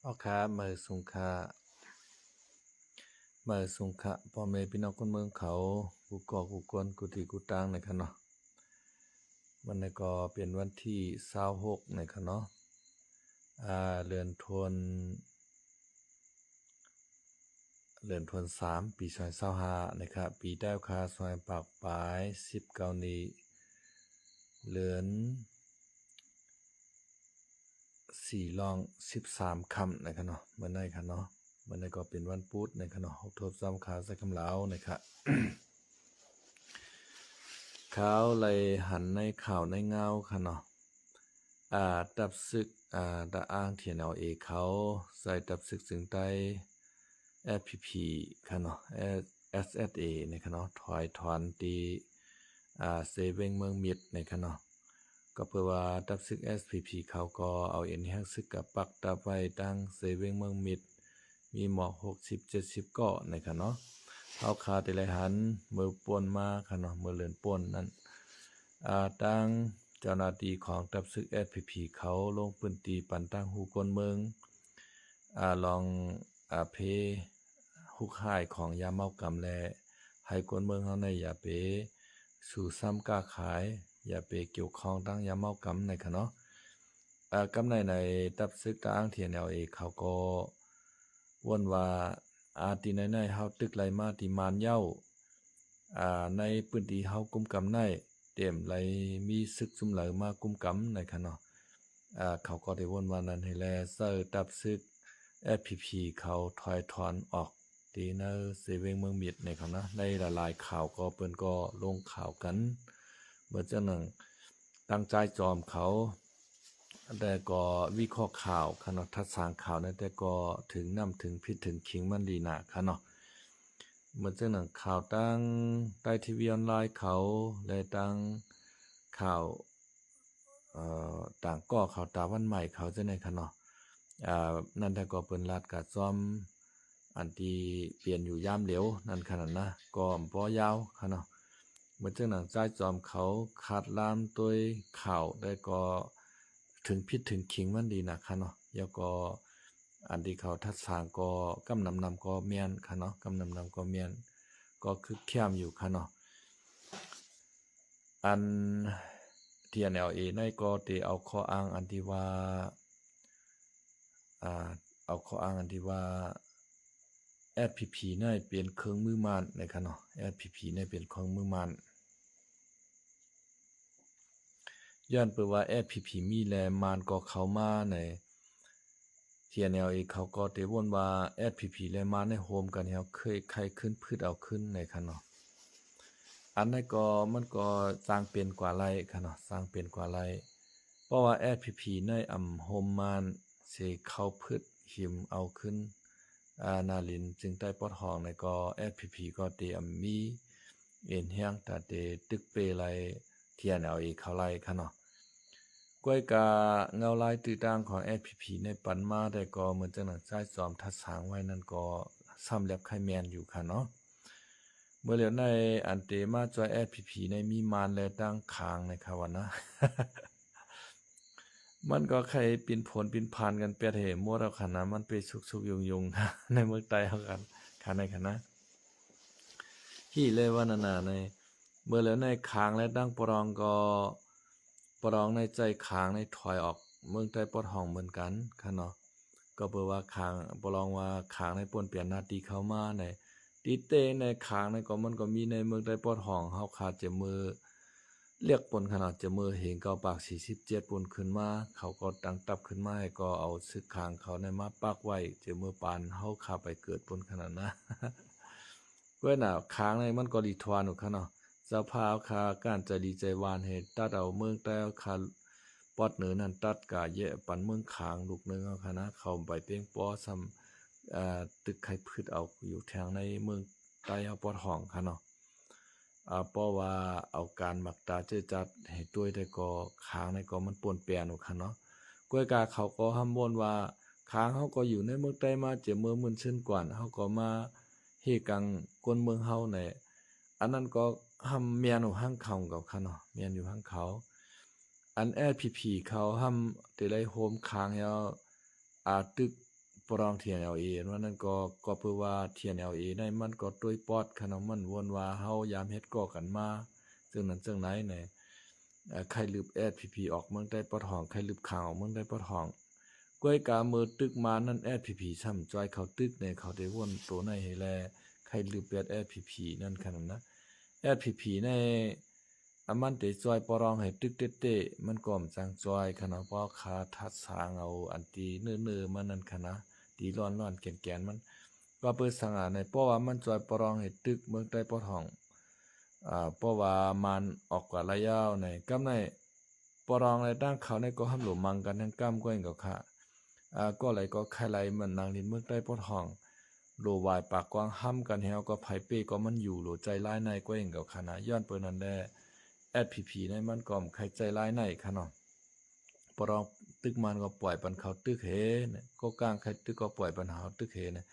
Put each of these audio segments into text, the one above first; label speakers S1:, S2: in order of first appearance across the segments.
S1: อ๋อครับเมื่อสุงคะพ่อแม่พี่น้องคนเมืองเขากูก่อกูกวนกูตีกูตังนะครับเนาะวันนี้ก็เป็นวันที่26นะครับเนาะเดือนธันวาคมปี2025นะครับปีแต้วคาซอยปากปลาย19นี้เดือน4ลอง13ค่ำนะครับเนาะเมื่อไหร่ครับเนาะเมื่อไหร่ก็เป็นวันพุธนะครับเนาะทบซ้ำขาใส่คำลาวนะครับ เขาเลยหันในข่าวในเงาค่ะเนาะดับศึกตะอ้างเทียนเอาเอเขาใส่ดับศึกถึงใต้ FPP ค่ะเนาะ SSA เนี่ยค่ะเนาะถอยถอนตีเซเวงเมืองมิดเนี่ยค่ะเนาะก็เพื่อว่าดับศึก SPP เขาก็เอาเอ็นแห้งซึกกับปักดับไว้ตั้งเซเวงเมืองมิดมีหมอก60-70เกาะเนี่ยค่ะเนาะเอาคาแต่ละหันมือป่วนมาค่ะเนาะมือเลือนป่วนนั้นตั้งเจ้าหน้าที่ของดับศึก SPP เขาลงพื้นที่ปั่นตั้งหูกลเมืองลองเพหุกห่ายของยาเมากำแลให้คนเมืองเฮาในอย่าไปสู่ซ้ำก้าขายอย่าไปเกี่ยวข้องตั้งยาเมากำในค่ะเนาะกำในตับซึกตาอ้างเทียนเอเขาก็ว่นว่าตีในเฮาตึกไหลมาที่มานเย้าในพื้นที่เฮากุมกำในเต็มไหลมีซึกซุมเหลมากุมกำในค่ะเนาะเขาก็ได้ว่นว่านั้นให้แลเซอร์ตับซึก FPP เขาถอยถอนออกตีเนอร์เซเวงเมืองมิดในเขานะในหลายๆข่าวก็เปิ้นก็ลงข่าวกันเมื่อเจ้าหนึ่งตั้งใจจอมเขาแต่ก็วิเคราะห์ข่าวค่ะเนาะทัดสางข่าวนั้นแต่ก็ถึงนำถึงพิษถึงคิงมันดีนะค่ะเนาะเมื่อเจ้าหนึ่งข่าวตั้งใต้ทีวีออนไลน์เขาและตั้งข่าวต่างก็ข่าวตาวันใหม่เขาจะในค่ะเนาะนั่นแต่ก็เปิ้นลาดกะซ่อมอันที่เปลี่ยนอยู่ยามเหลวนั่นขนาดนะก็บ่ยาวค่ะเนาะเมื่อจังหนังใจจอมเขาขาดลามตัวยข่าวได้ก็ถึงพิษถึงขิงมันดีนะค่ะเนาะแล้วก็อันที่เขาทัดสางก็กำนำก็เมียนค่ะเนาะกำนำก็เมียนก็คือแคมอยู่ค่ะเนาะอัน TNLA ในก็ได้เอาข้ออ้างอันที่ว่าเอาข้ออ้างอันที่ว่า FPP เนี่ยเป็นเครื่องมือมันนะครับเนาะ FPP เนี่ยเป็นเครื่องมือมันย้อนเปิดว่า FPP มีแลมันก็เข้ามาใน TNLA เขาก็ได้วนว่า FPP และมันในโฮมกันเฮาเคยใครขึ้นพืชเอาขึ้นนะครับเนาะอันนั้นก็มันก็สร้างเป็นกว่าไรค่ะเนาะสร้างเป็นกว่าไรเพราะว่า FPP ในโฮมมันสิเข้าพืชหิมเอาขึ้นนาลินจึงได้ปลดห้องในก็ FPP ก็เตมีเอ็นเฮียงแต่เตตึกเปไรเทียนเอาอีกเขาไล่ค่ะเนาะก้วยกาเงาลายตื้อต่างของ FPP ในปันมาได้ก็เหมือนจังหนังใจจอมทัดสางไว้นั่นก็ซ้ำแลบไข่แมนอยู่ค่ะเนาะเมื่อเหลียวในอันเตมาจอย FPP ในมีมานและตั้งคางในค่ะวันนะ มันก็ใครปินผลปินพานกันเปียเหมั่วเราขนาดมันไปสุกๆยุงๆในเมืองไต้เฮากันคันในคณะที่เลยว่านาในเมื่อแล้วในคางและดั้งปรองก็ปรองในใจคางในถอยออกเมืองใต้ปอดห้องเหมือนกันค่ะเนาะก็เปิดว่าคางปรองว่าคางในป่นเปลี่ยนหน้าที่เข้ามาในตีเตในคางในก็มันก็มีในเมืองใต้ปอดห้องเฮาขาดจะมือ เรียกปนขนาดจะมือเหงเกาปาก47ปนขึ้นมาเขาก็ตั้งตับขึ้นมาให้ก็เอาซึกคางเขาในมาปักไว้เจอมือปานเฮาขาไปเกิดปนขนาดนะเว้ยน่ะค้างในมันก็ดีทวานุค่ะเนาะสภาพคาการใจดีใจวานเหตุตัดเอาเมืองแต่คาปอดเหนือนั่นตัดกาเยะปันเมืองขางลูกนึงเอาค่ะนะเขาไปเป้งป้อซ้ำตึกไข่พืชเอาอยู่ทางในเมืองใต้เอาปอดห้องค่ะเนาะ เพราะว่าเอาการหมักตาเจอจัดให้ด้วยแต่ก็ค้างในก็มันป่วนเปลี่ยนค่ะเนาะกล้วยกาเขาก็ห้ำบ่นว่าค้างเขาก็อยู่ในเมืองใต้มาเจอเมืองมึนชื่นกว่าเขาก็มาเฮกังกวนเมืองเฮาในอันนั้นก็ห้ำเมียนอยู่ห้างเขากับค่ะเนาะเมียนอยู่ห้างเขาอันแอพีพีเขาห้ำแต่ไรโฮมค้างเฮาตึก ปรอง TNLA ว่านั่นก็เพื่อว่า TNLA ได้มันก็ต้วยปอดขนมมันวนว่าเฮายามเฮ็ดก่อกันมาซึ่งนั้นจังไหนเนี่ยใครลืบ SPP ออกเมืองใต้ปอดห้องใครลืบข่าวออกเมืองใต้ปอดห้องก้วยกามือตึกมานั่น SPP ซ้ำจอยเขาตึกเนี่ยเขาได้วนตัวในให้แลใครลืบเปียด SPP นั่นขนาดนะ SPP ในมันได้จอยปรองให้ตึกเต้ๆมันก็มจังจอยขนาดเพราะคาทัดสางเอาอันตีเนื้อๆมันนั่นขนาดตีร้อนๆแก่นๆมันก็เปิดสังหารในเพราะว่ามันจอยปรองให้ตึกเมืองใต้ปอดห้องเพราะว่ามันออกกว่าระยะในกำในปรองในตั้งเขาในก็ห้ามหลวมังกันทั้งกำก้อยกับค่ะก็ไหลก็ใครไหลมันนางลินเมืองใต้ปอดห้องโลวายปากกว้างห้ำกันเฮาก็ไผเป้ก็มันอยู่โหลใจร้ายในก้อยกับค่ะนะย้อนเปิ้นนั่นแหละSPP ในมันก็ใครใจร้ายในค่ะเนาะปรองตึกมันก็ปล่อยปันเขาตึกเฮเนี่ยก็กลางใครตึกก็ปล่อยปันเฮาตึกเฮเนี่ย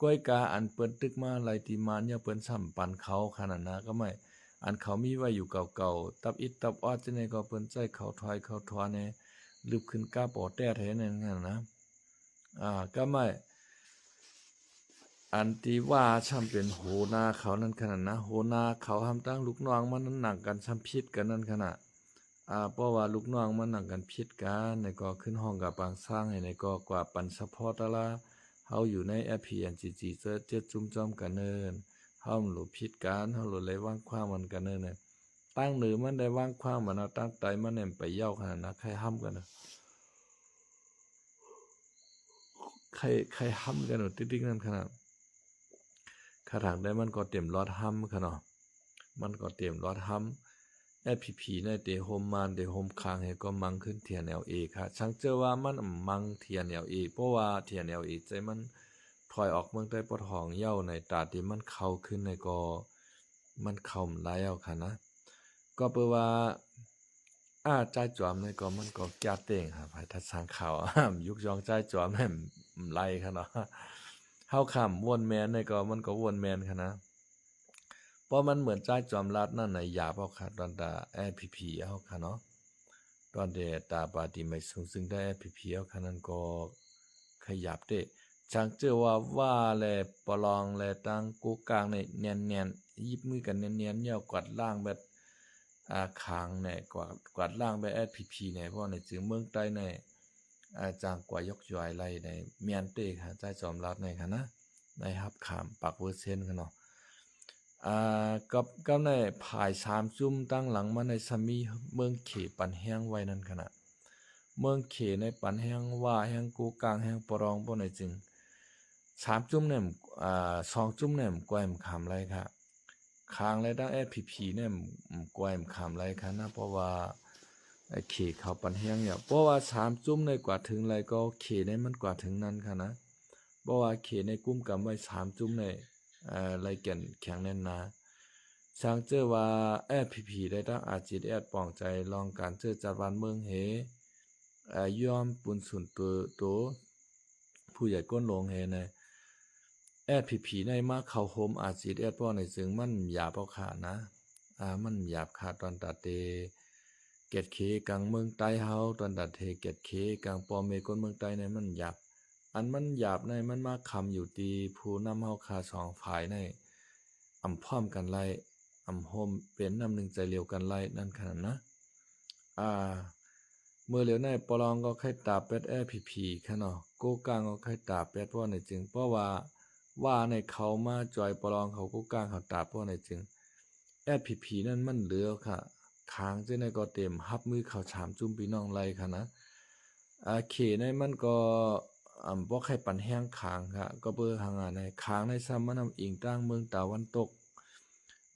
S1: ก้อยกาอันเปิ้นตึกมาไหลตีมันอย่าเปิ้นซ้ำปันเขาขนาดนะก็ไม่อันเขามีไว้อยู่เก่าๆตับอิดตับออดจังได๋ก็เปิ้นใจเขาถอยเขาทวเนี่ยลึบขึ้นกาปอแต้แท้นั่นนะก็ไม่อันที่ว่าช่ำเป็นโหนาเขานั่นขนาดนะโหนาเขาทำตั้งลูกน้องมันนั้นหนักกันซ้ำพิษกันนั่นขนาดเพราะว่าลูกน้องมันหนักกันพิษกันในก็ขึ้นห้องกับบางสร้างในก็กว่าปันซัพพอร์ตละเฮาอยู่ใน FPNGG เจ็ดจุ่มจอมกันเนินเฮาหลุพิษกันเฮาหลุเลยว่างความมันกันเนินเนี่ยตั้งหรือมันได้ว่างความมันเอาตั้งใจมันเนี่ยไปเย้าขนาดนะใครห้ำกันนะใครห้ำกันหนูติ๊กๆนั่นขนาดขาถังได้มันก็เต็มรอดห้ำค่ะเนาะมันก็เต็มรอดห้ำFPP ในเตโฮมมันเตโฮมค้างให้ก็มังขึ้น TNLA ค่ะช่างเจอว่ามันมัง TNLA เพราะว่า TNLA ใจมันถอยออกเมืองใต้ปอดห้องเย้าในตาที่มันเข้าขึ้นในก็มันเข้าแล้วค่ะนะก็เปว่าใจจอมในก็มันก็แก้เต่งครับให้ทัดสร้างข่าวยุกยองใจจอมให้ไล่ค่ะเนาะเฮาค้ำวนแมนในก็มันก็วนแมนค่ะนะเพราะมันเหมือนใจจอมรัดนั่นในหยาบเอาค่ะตอนตา FPP เอาค่ะเนาะตอนเดตาปาติไม่สูงซึ่งได้ FPP เอาค่ะนั้นก็ขยับเด้จังเจอว่าแลปลองแลตั้งกูกลางในเนียนๆยิบมือกันเนียนๆเหย่ากวาดล่างแบบคางในกวาดล่างแบบ FPP ในเพราะในจึงเมืองใต้ในจางกว่ายกย่อยไรในเมียนเต้ค่ะใจจอมรัดในค่ะนะในฮับขามปักเวอร์เซนค่ะเนาะกับในผาย3จุ่มตั้งหลังมาในสมีเมืองเขปันแห้งไว้นั่นขณะเมืองเขในปันแห้งว่าแห้งกูกลางแห้งปรองบ่ในจึง3จุ่มเนี่ย2จุ่มเนี่ยกวยมคำไรค่ะคางและดัง FPP เนี่ยกวยมคำไรค่ะนะเพราะว่าเขเขาปันแห้งเนี่ยเพราะว่า3จุ่มในกว่าถึงไรก็เขในมันกว่าถึงนั้นค่ะนะเพราะว่าเขในกุ้มกำไว้3จุ่มในไรแก่นแข็งแน่นนาช่างเจอว่าFPP ได้ตั้งอาจิตป้องใจลองการเจอจัดวันเมืองเฮยอมปุนสุนตัวผู้ใหญ่ก้นลงเฮในFPP ในมาเข้าโฮมอาจิตป้อในซึ่งมันหยาบเอาขาดนะมันหยาบขาดตอนตัดเตเกตเคกลางเมืองใต้เฮาตอนตัดเทเกตเคกลางปอเมก้นเมืองใต้ในมันหยาบอันมันหยาบในมันมาคำอยู่ตีผู้นำเฮาคา2ฝ่ายในพร้อมกันไล่โฮมเป็นนำหนึ่งใจเลียวกันไล่นั่นขนาดนะเมื่อเหลียวในปลองก็ค่อยตาเป็ดFPPค่ะเนาะโกกลางก็ค่อยตาเป็ดเพราะในจึงเพราะว่าในเขามาจอยปลองเขาโกกลางเขาตาเพราะในจึงFPPนั่นมันเหลือค่ะค้างจังได๋ก็เต็มรับมือเขาถามจุ่มพี่น้องไล่ค่ะนะเขในมันก็บ่ใครปันแห้งค้างค่ะก็เบิ่หางานในค้างในซ้ำมันนำอิงตั้งเมืองตะวันตก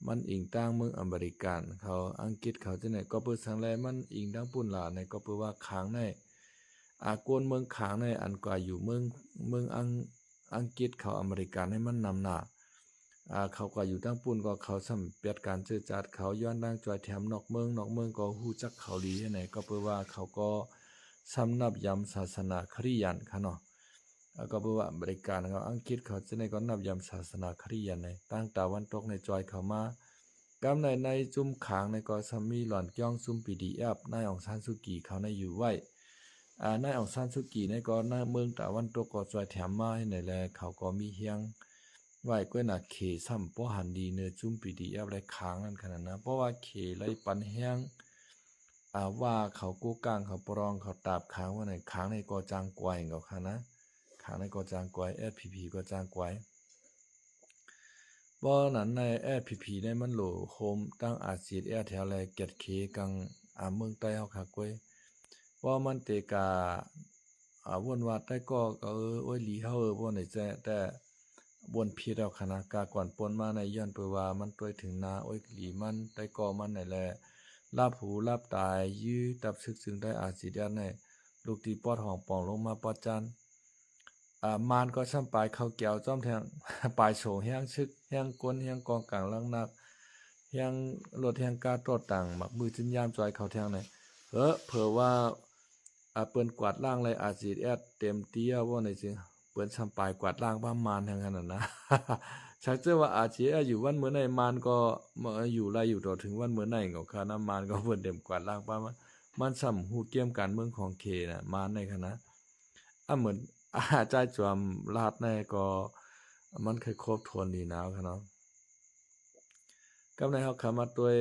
S1: มันอิงตั้งเมืองอเมริกันเขาอังกฤษเขาจังได๋ก็เบิ่สังแลมันอิงตั้งปุ่นล่ะในก็เบิ่ว่าค้างในกวนเมืองค้างในอันกว่าอยู่เมืองอังกฤษเขาอเมริกันให้มันนำหน้าเขาก็อยู่ตั้งปุ่นก็เขาสำเร็จการเจอจัดเขาย้อนดังจอยแถมนอกเมืองก็ฮู้จักเขาดีไหนก็เพื่อว่าเขาก็สำนับยำศาสนาคริยันค่ะเนาะก็เพื่อว่าอเมริกันเขาอังกฤษเขาจะในก็นับยำศาสนาคริยันในตั้งตะวันตกในจอยเขามากำในจุ่มขางในก็สมีหล่อนก้องซุ่ม PDF นายองซานสุกีเขาในอยู่ไว้ นายองซานซูกีในก็ในเมืองตะวันตกก็จอยแถมมาให้ไหนแลเขาก็มีเฮียงไว้ก็น่ะเขซ้ำป้อหันดีเนื้อจุ่มปีดีอะไรค้างนั่นขนาดนะเพราะว่าเขไลปันเฮียงว่าเขากู้กลางเขาปรองเขาตาบค้างว่าไหนค้างในก็จางกวยเขาค่ะนะค้างในก็จางกวย SPP ก็จางกวยบ่นั้นใน SPP ได้มันโหลโฮมตั้งอาเซียนแถวแลเก็ดเคกังเมืองใต้เฮาค่ะกวยว่ามันเตกาวนว่าใต้ก็โอ้ยหลีเฮาบ่ไหนแต่วนผิดแล้วคณะกาก่อนปนมาในย้อนเปว่ามันต้วยถึงนาโอ้ยหลีมันใต้ก็มันไหนแลลาบหูลาบตายยื้อตับซึกซึ่งได้อาสิเดียนในลูกตีปอดห้องป่องลงมาปอดจันมานก็ซ้ำปลายเข้าแก้วจ้อมแทง ปลายโฉแห้งชึกแห้งก้นแห้งกองกลางลังนักแห้งรถแห้งกาตรดต่างหมักมือจิ้นยามจอยเข้าแทงในเผื่อว่าเปิ้นกวาดล่างเลยอาจสิแอดเต็มเตี้ยว่าในสิเปิ้นซ้ำปลายกวาดล่างบ้ามานแทงขนาดนะ ชักเจอว่าอาจสิอยู่วันมื้อไหนมานก็อยู่ไรอยู่ต่อถึงวันมื้อไหนก็ค่ะน้ำมานก็เพิ่นเต็มกวาดล่างบ้ามันซ้ำฮู้เกี่ยมการเมืองของเคน่ะมานในคณะเหมือน ใจจวมลาดในก็มันเคยครบทวนดีหนาวค่ะเนาะกำในเฮาเข้ามาด้วย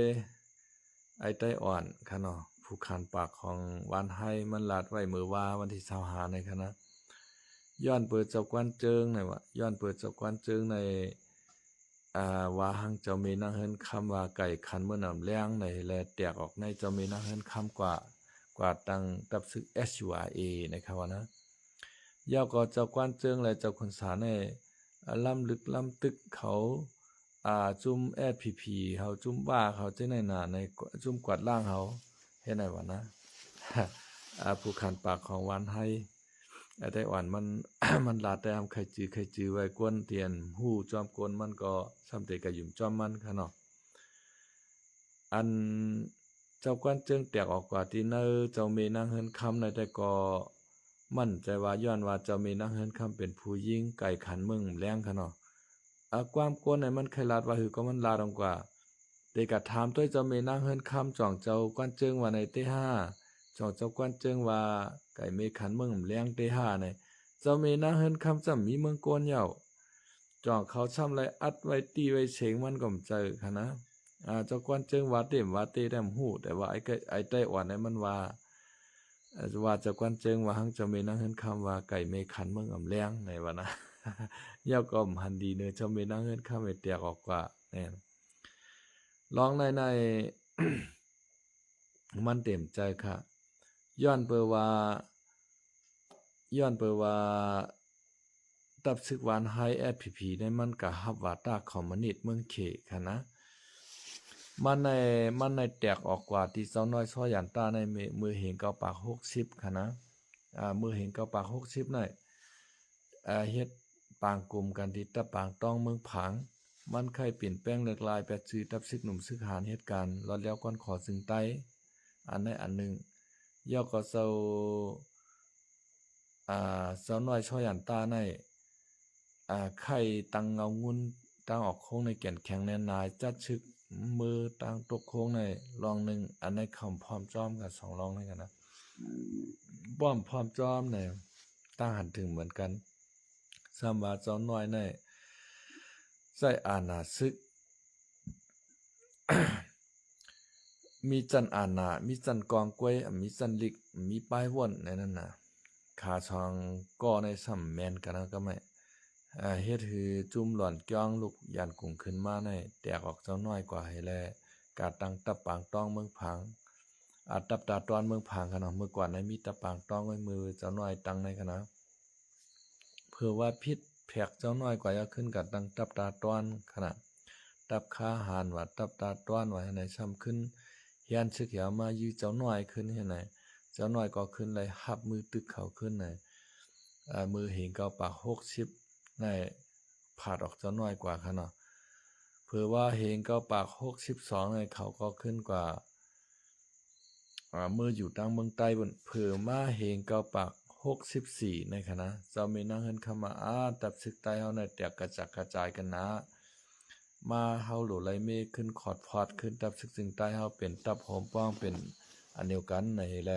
S1: ไอ้ไต้อ่อนค่ะเนาะผู้คันปากของวันให้มันลาดไว้มื้อว่าวันที่25ในค่ะนะย้อนเปิดเจ้ากวนเจิงในว่าย้อนเปิดเจ้ากวนเจิงในว่าหังเจ้ามีนางเฮินคำว่าไก่คันเมื่อนำแล้งในแลแตกออกในเจ้ามีนางเฮินคำกว่าตั้งตับซึก SURA นะครับว่านะยาวก็เจ้ากวนเจิงและเจ้าคนสาในล้ำลึกล้ำตึกเขาจุ่ม SPP เฮาจุ่มว่าเขาจังได๋น่ะในจุ่มกวาดล่างเขาเฮ็ดได้บ่นะ ผู้คันปากของวันให้ไต้หวันมัน มันลาดแต่ใครจื้อไว้กวนเตียนฮู้จอมกวนมันก็ซ้ำเตก็ยุ่มจอมมันค่ะเนาะอันเจ้ากวนจึงแตกออกกว่าที่เนอเจ้าเมนางเฮินคำในแต่ก็มั่นใจว่าย้อนว่าเจ้าเมนางเฮินคำเป็นผู้หญิงไก่ขันเมืองแรงค่ะเนาะความกวนในมันเคยลาดว่าหือก็มันลาดลงกว่าแต่ก็ถามด้วยเจ้าเมนางเฮินคำจ่องเจ้ากวนจึงว่าในเต5จ่องเจ้ากวนจึงว่าไก่เมขันเมืองแรงเต5ในเจ้าเมนางเฮินคำจำมีเมืองกวนเหย่าจ่องเขาช้ำไรอัดไว้ตีไว้เฉงมันก็เจอค่ะนะเจ้ากวนจึงว่าเต็มว่าเตแต้มหูแต่ว่าไอ้ไต้หวันนั้นมันว่าเจ้ากวนจึงว่าหังเจ้าเมนางเฮินคำว่าไก่เมขันเมืองแรงในว่านะ ยาวก็หันดีเนอเจ้าเมนางเฮินคำไว้เตียกออกกว่าแน่ลองใน มันเต็มใจค่ะย้อนเปว่าตับซึกหวานไฮแอปพีในมันกะฮับว่าตาคอมมิวนิสต์เมืองเขค่ะนะมันในแตกออกกว่าที่เจ้าน้อยซ้อยันตาในมือเห็นเก้าปาก60ค่ะนะมือเห็นเก้าปาก60ในเฮ็ดปางกลุ่มกันที่ตะปางต้องเมืองผังมันเคยเปลี่ยนแปลงเลือกลายแปดซื้อตับซึกหนุ่มซึกหารเหตุการณ์รอดแล้วก่อนขอซึ่งใต้อันใดอันหนึ่งย่อก็เจ้าน้อยช่อยันตาในไข่ตังเงางุ่นตั้งออกโค้งในแก่นแข็งแน่นนายจัดชึกมือตั้งตกโค้งในรองหนึ่งอันในคำพร้อมจอมกับ2รองในกันนะป้อมพร้อมจอมในตั้งหันถึงเหมือนกันสามว่าเจ้าน้อยในใส่อาณาซึก มีจันอาณามีจันกองกล้วยมีจันลิกมีป้ายว่นในนั้นน่ะขาช่องก่อในสัมแมนกันนะก็ไม่เฮ็ดคือจุ่มหล่อนจ้องลูกยานกุ่งขึ้นมาในแตกออกเจ้าน้อยกว่าให้แลกาตั้งตับปางต้องเมืองผังตับตาตอนเมืองผังขนาดเมื่อก่อนในมีตับปางต้องไว้มือเจ้าน้อยตั้งในขณะเพื่อว่าพิษแผกเจ้าน้อยกว่าจะขึ้นกับตั้งตับตาตอนขณะตับขาหานว่าตับตาตอนไว้ในซ้ำขึ้นเฮียนชึกเหี่ยวมายื้อเจ้าน้อยขึ้นให้ไหนเจ้าน้อยก็ขึ้นเลยหับมือตึกเขาขึ้นในมือเห็นเกาปาก60ในผาดออกเจ้าน้อยกว่าค่ะเนาะเผื่อว่าเห็นเกาปาก62ในเขาก็ขึ้นกว่ามืออยู่ตั้งเมืองใต้บนเผื่อมาเห็นเกาปาก64ในคณะเจ้ามีนั่งเฮินคำมาตับศึกใต้เฮาในแตกกระจัดกระจายกันนะมาเฮาหลุไหลเมฆขึ้นขอดพอดขึ้นตับศึกจึงใต้เฮาเป็นตับหอมป้องเป็นอันเดียวกันในแล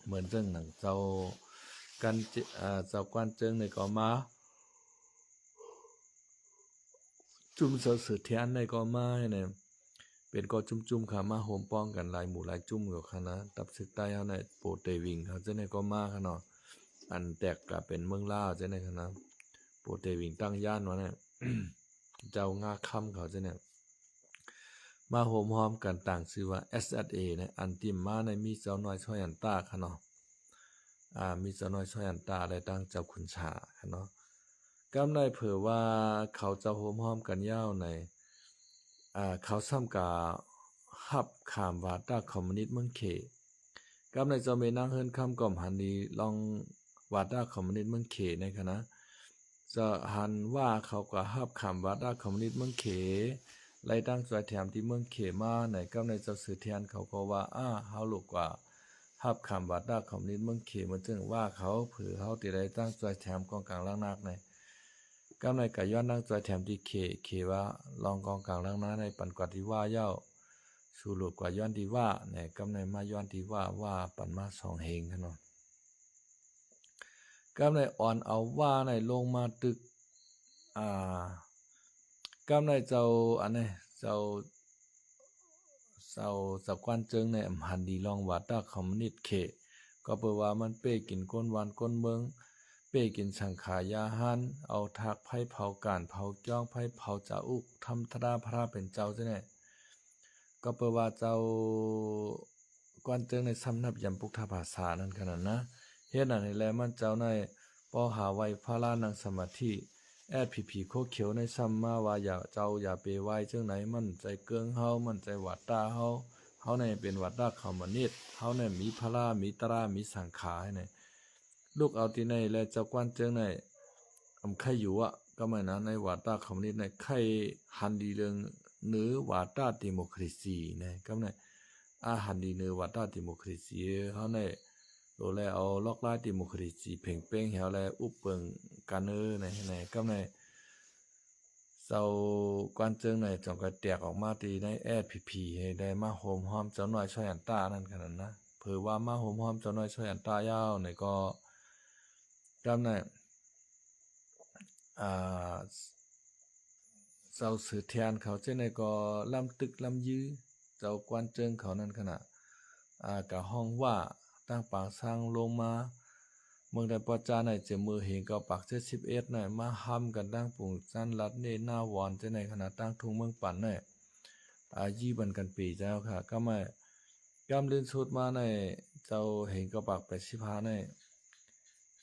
S1: เหมือนจังหนังเจ้ากันเจ้ากวนเจิงในก็มาจุ่มเสือสือเทียนในก็มาเนี่ยเป็นก็จุ่มๆค่ะมาโฮมป้องกันหลายหมู่หลายจุ่มกับคณะตับศึกใต้เฮาในโปรเตวิงเขาจะในก็มาค่ะเนาะอันแตกก็เป็นเมืองลาวจะในคณะโปรเตวิงตั้งย่านวะเนี่ย เจ้างาค่ำเขาจะเนี่ยมาโฮมหอมกันต่างชื่อว่า SSA เนี่ยอันติมมาในมีเจ้าน้อยช่วยอันตาค่ะเนาะมีเจ้าน้อยช่วยอันตาได้ตั้งเจ้าขุนชาค่ะเนาะกำในเผื่อว่าเขาจะโฮมหอมกันยาวในเขาซ้ำกาฮับขามวาดาคอมมิวนิสต์เมืองเขกำในจะมีนั่งเฮิรนคำก่อมหันดีลองวาดาคอมมิวนิสต์เมืองเขในคณะจะหันว่าเขาก็ฮับขามวาดาคอมมิวนิสต์เมืองเขไล่ตั้งใจแถมที่เมืองเขมาในกำในเจ้าสื่อเทียนเขาก็ว่าเฮาลูกว่าฮับขามวาดาคอมมิวนิสต์เมืองเขมันจึงว่าเขาเผื่อเขาติได้ตั้งใจแถมกองกลางล่างนักในกำในกะย้อนตั้งใจแถมที่เขว่าลองกองกลางล่างนักในปันกว่าที่ว่าเย้าสู่หลุดกว่าย้อนที่ว่าในกำในมาย้อนที่ว่าปันมาสองเฮงขนาดกำในอ่อนเอาว่าในลงมาตึกกำในเจ้าอันนี้เจ้าสักวันเจิงในอำหันดีลองวัดตาคอมมิวนิสต์เขก็เปิดว่ามันเป้กินก้นวันก้นเมืองเป้กินสังขายาหันเอาทักไผ่เผาการเผาจ้องไผ่เผาจ่าอุกทำธดาพระเป็นเจ้าใช่ไหมก็เปิดว่าเจ้ากวนเจิงในสำนับยำปุกทาภาษานั่นขนาดนะเฮ็ดนั่นให้แลมันเจ้าในป้อหาไว้พระลานังสมาธิผีโคเขียวในซ้ำมาว่าอย่าไปไว้จังไหนมันใจเกิงเฮามันใจวัดตาเฮาในเป็นวัดตาคอมมิวนิสต์เฮาในมีพระมีตรามีสังขารในลูกเอาที่ในและเจ้ากวนเจิงในใครอยู่ก็ไม่นะในวัดตาคอมมิวนิสต์ในใครหันดีเรื่องเนื้อวัดตาดิโมคราซีนะก็ในหันดีเนื้อวัดตาดิโมคราซีเฮาในโดแลเอาล็อกไล่ดิโมคราซีเพ่งเป้งเฮาแลอุปเปิงกันในก็ในเจ้ากวนเจิงในจงก็แตกออกมาตีในพีให้ได้มาโฮมหอมเจ้าน้อยช่วยอันตานั่นขนาดนะเผื่อว่ามาโฮมหอมเจ้าน้อยช่วยอันตายาวในก็กำในเจ้าสือเทียนเขาเจ้าในก็ลำตึกลำยื้อเจ้ากวนเจิงเขานั่นขนาดกะห้องว่าตั้งปางสร้างลงมาเมืองใดปอจาในเจมือเห็นก็ปัก71ในมาห้ำกันตั้งปุ่งสั้นรัดเนหน้าวอนเจ้าในขณะตั้งทุ่งเมืองปั่นในยี่บันกันปีเจ้าค่ะก็ไม่กำลื่นสุดมาในเจ้าเห็นก็ปัก85ใน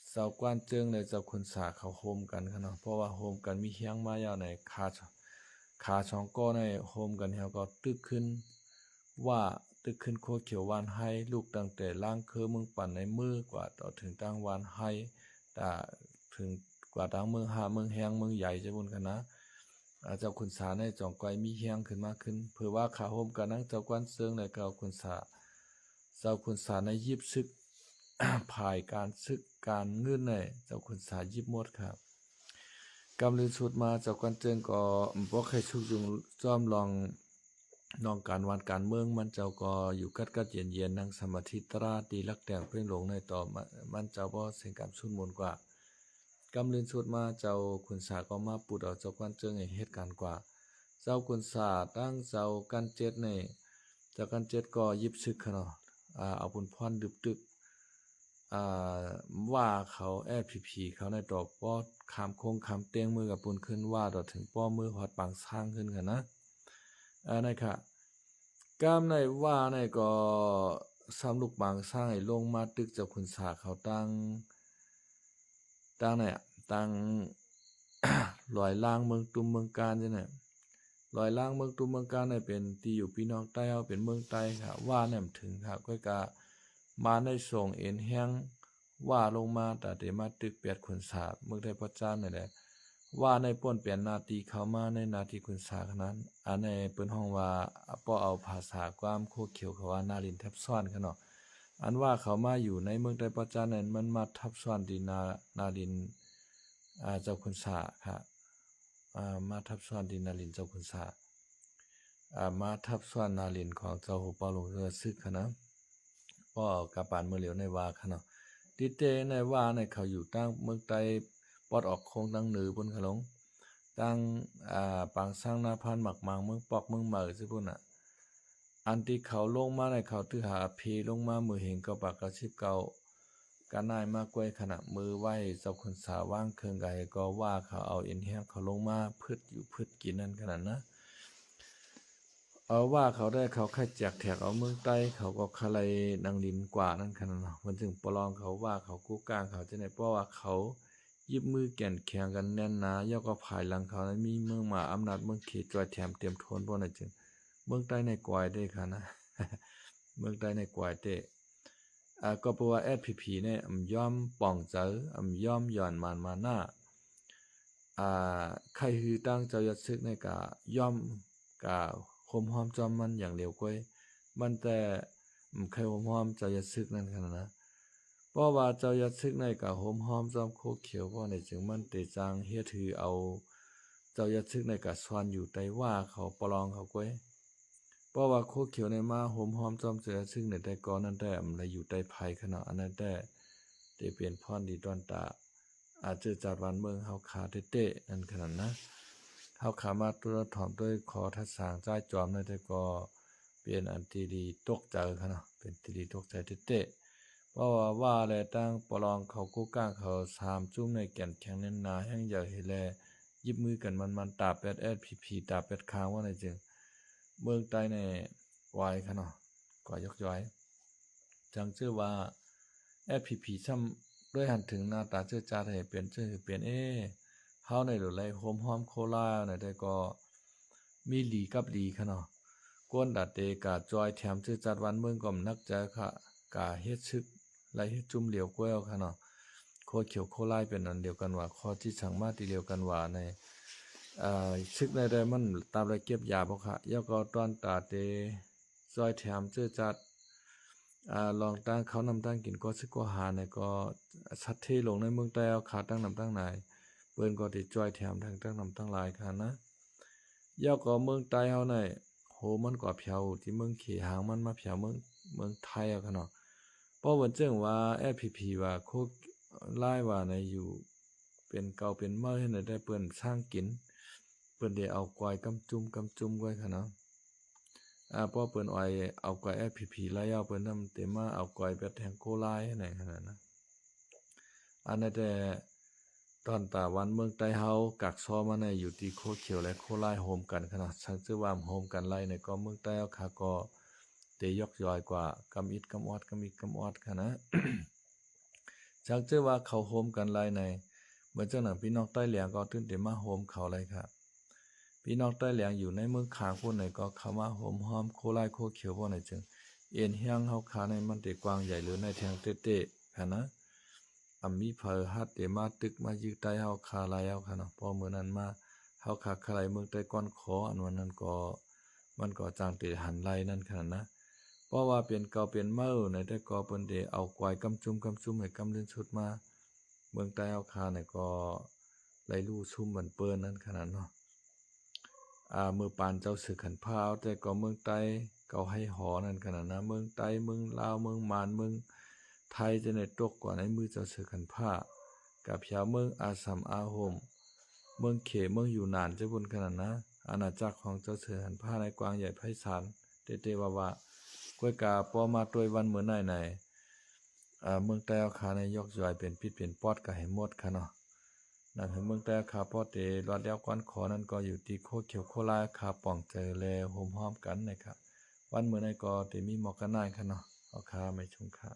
S1: เจ้ากวนเจิงในเจ้าคุณสาเขาโฮมกันค่ะเนาะเพราะว่าโฮมกันมีเฮียงมายาวในขาช่องก็ในโฮมกันเฮาก็ตึกขึ้นว่าตึกขึ้นโคเขียววานให้ลูกตั้งแต่ล่างคือมึงปั่นในมือกว่าต่อถึงตั้งวานให้แต่ถึงกว่าตั้งเมืองหาเมืองแหงเมืองใหญ่จะบุญกันนะเจ้าขุนสาในจ่องก้อยมีแหงขึ้นมากขึ้นเพื่อว่าขาโฮมกันนั่งเจ้ากวนเซิงในเก่าขุนสาเจ้าขุนสาในยิบซึก ภายการซึกการเงื่อนในเจ้าขุนสายิบหมดครับกำลือสุดมาเจ้ากวนเจิงก็บ่เคยชุกยุงจ้อมลองน้องการวันการเมืองมันเจ้าก็อยู่กัดเย็นนั่งสมาธิตราตีลักแต่งเพ่งหลงในต่อมันเจ้าบ่เสียงกับสุนมนกว่ากำลืนสุดมาเจ้าขุนสาก็มาปุดเอาเจ้ากวนเจิงให้เหตุการณ์กว่าเจ้าขุนสาตั้งเจ้ากันเจ็ดในเจ้ากันเจ็ดก็ยิบซึกเนาะเอาบุญพรดึบตึกว่าเขาพีเขาในดอกป้อคำโคงคำเตียงมือกับปุนขึ้นว่าต่อถึงป้อมือหอดปางสร้างขึ้นกันนะนั่นค่ะกามในว่าในก็ซ้ำลูกบางสร้างให้ลงมาตึกเจ้าขุนสาเขาตั้งเนี่ยตั้ง ลอยล่างเมืองตุ้มเมืองการจังเนี่ยลอยล่างเมืองตุ้มเมืองการเนี่ยเป็นที่อยู่พี่น้องใต้เอาเป็นเมืองใต้ค่ะว่าแนมถึงค่ะก็กะมาในส่งเอ็นแห้งว่าลงมาแต่เดมาตึกเปียดขุนสาเมืองไทยพระเจ้านี่แหละว่าในป่นเปลี่ยนนาทีเข้ามาในนาทีขุนสาขนั้นในเปิ้นห้องว่าป้อเอาภาษาความโคเขียวเขาว่านาลินทับซ้อนค่ะเนาะอันว่าเขามาอยู่ในเมืองไทยพระเจ้านั้นมันมาทับซ้อนดีนาลินเจ้าขุนสาค่ะมาทับซ้อนดินาลินเจ้าขุนสามาทับซ้อนนาลินของเจ้าหูปอหลวงเรือซึกค่ะนะ ป้อกะปานเมืองเหลียวในว่าค่ะเนาะติเตในว่าในเขาอยู่ตั้งเมืองใต้ปอดออกโคงตั้งเหนือบนขะลงตั้งปางสร้างนาพันหมักมังเมืองปอกเมืองเหมือซิพุ่นน่ะอันที่เขาลงมาในเขาถือหาเพลงมามือเห็นก็ปากกระชิบเก่าการนายมากกวยขณะมือไหวเจ้าคนสาว่างเคืองไกก็ว่าเขาเอาเอ็นแห้งเขาลงมาพืชอยู่พืชกินนั่นขนาดนะเอาว่าเขาได้เขาแค่แจกแถกเอาเมืองใต้เขาก็คลายนางลินกว่านั่นขนาดนะมันจึงปลองเขาว่าเขากู้กลางเขาจะไหนเพราะว่าเขายิบมือแก่นแข่งกันแน่นหนาย่อก็ภายหลังเขานั้นมีเมืองมาอำนาจเมืองเขตจอยแถมเตรียมทนพวกนั้นจึงเมืองใต้ในกวายได้ค่ะนะ เมืองใต้ในกวายเตก็เพราะว่า SPP เนี่ยย่อมป่องเจอย่อมย่อนมันมาหน้าใครคือตั้งเจ้ายัดซึกในกะย่อมกะคมหอมจอมมันอย่างเร็วก้อยมันแต่ใครคมหอมเจ้ายัดซึกนั่นขนาดนะเพราะว่าเจ้ายัดซึกในกะหอมหอมจอมโคเขียวเพราะในจึงมันเตจางเฮ็ดถือเอาเจ้ายัดซึกในกะสวนอยู่ใต้ว่าเขาปลองเขาก้อยเพราะว่าโคเขียวในมาหอมหอมจอมเจ้ายัดซึกในแต่ก่อนนั้นแต่มันอยู่ใต้ภัยขนาดอันนั้นแต่เปลี่ยนพรดีตอนตาอาจจะจัดวันเมืองเฮาขาเตะนั่นขนาดนะเฮาขามาตัวถอมด้วยขอทัดสางจ่ายจอมในแต่ก็เปลี่ยนอันที่ดีตกใจค่ะเนาะเป็นที่ดีตกใจเตะเพราะว่าแลตั้งปลองเขากู้ก้างเขา3จุ้มในแก่นแข็งแน่นหนาแห่งอยากเห็นแลยิบมือกันมันตาแปด SPP ตาแปดค้างว่าในจึงเมืองใต้ในวายค่ะเนาะก็ยกย้อยจังชื่อว่า SPP ซ้ำด้วยหันถึงหน้าตาเจ้าจาให้เป็นชื่อเป็นเฮาในหรือไรโฮมหอมโคลาในได้ก็มีหลีกับหลีค่ะเนาะก้นดาเตกาจอยแถมชื่อจัดวันเมืองก็นักใจค่ะกาเฮ็ดชึกไรเฮ็ดจุ่มเหลียวก้วยค่ะเนาะโคเขียวโคลายเป็นอันเดียวกันว่าข้อที่สั่งมาตีเดียวกันว่าในชึกในได้มันตามไรเก็บยาบ่ค่ะยาก็ตอนตาเตจอยแถมชื่อจัดลองตั้งเขานำตั้งกินก็ซึกก็หาในก็ชัดเทลงในเมืองใต้เอาขาตั้งนำตั้งไหนเปิ้นก็ติจอยแถมทั้งตั้งนำตั้งหลายค่ะนะยาก็เมืองใต้เฮาในโหมันกว่าเพียวที่เมืองเขหางมันมาเพียวเมืองไทยเอาค่ะเนาะเพราะว่าจึงว่า SPP ว่าโคไล่ว่าในอยู่เป็นเก่าเป็นเมื่อให้ได้เปิ้นสร้างกินเปิ้นได้เอากวายกำจุ่มไว้ค่ะเนาะเพราะเปิ้นอ้อยเอากวาย SPP ไล่เอาเปิ้นนำเต็มมาเอากวายแบบแทงโคไล่ให้ไหนขนาดนั้นอันนั้นแต่ตอนตาวันเมืองใต้เฮากักซ้อมาในอยู่ที่โคเขียวและโคไล่โฮมกันขนาดชังชื่อว่าโฮมกันไล่ในก็เมืองใต้เฮาค่ะก็เตยกย่อยกว่ากำอิดกำออดค่ะนะ ชักชื่อว่าเขาโฮมกันไล่ในเหมือนจังหนังพี่น้องใต้เหลียงก็ตื่นเต็มมาโฮมเขาเลยครับพี่น้องใต้เหลียงอยู่ในเมืองขางพวกไหนก็เข้ามาโฮมหอมโคไล่โคเขียวพวกไหนจึงเอ็นเฮียงเฮาขาในมันเตกว้างใหญ่หรือในแทงเตะค่ะนะมีเพอฮัดเตมาตึกมายืดใต้เฮาคาลายเอาค่ะเนาะพอมื้อนั้นมาเฮาขาคลายเมืองใต้ก้อนขออันวันนั้นก็มันก็จางเตหันไล่นั่นค่ะนะเพราะว่าเป็นเก่าเป็นเมื่อในแต่ก็เปิ้นได้เอากวายกำจุ่มให้กำลื่นชุดมาเมืองใต้เฮาคาเนี่ยก็ไล่ลู่ซุ่มบันเปิ้นนั่นขนาดเนาะมือปานเจ้าสึกขันพาวแต่ก็เมืองใต้เก่าให้หอนั่นขนาดนะเมืองใต้เมืองลาวเมืองมานเมืองไทยจะในตกกว่าในมือเจ้าสึกขันผ้ากับยาเมืองอาสัมอาโฮมเมืองเขเมืองอยู่นานจะบนขนาดนะอาณาจักรของเจ้าสึกขันผ้าในกวางใหญ่ไพศาลเตว่ากวยกาปอมาตวยวันเหมือนไหนเมืองใต้เอาขาในยกย่อยเป็นพิษเป็นปอดก็ให้หมดค่ะเนาะนั่นคือเมืองใต้ขาพอเตรอดแล้วก้อนขอนั้นก็อยู่ที่โคเขียวโคลาขาป่องเจอแลโฮมหอมกันนะครับวันเหมือนไหนก็เตมีหมอกกันนายค่ะเนาะเอาขาไม่ชงค่ะ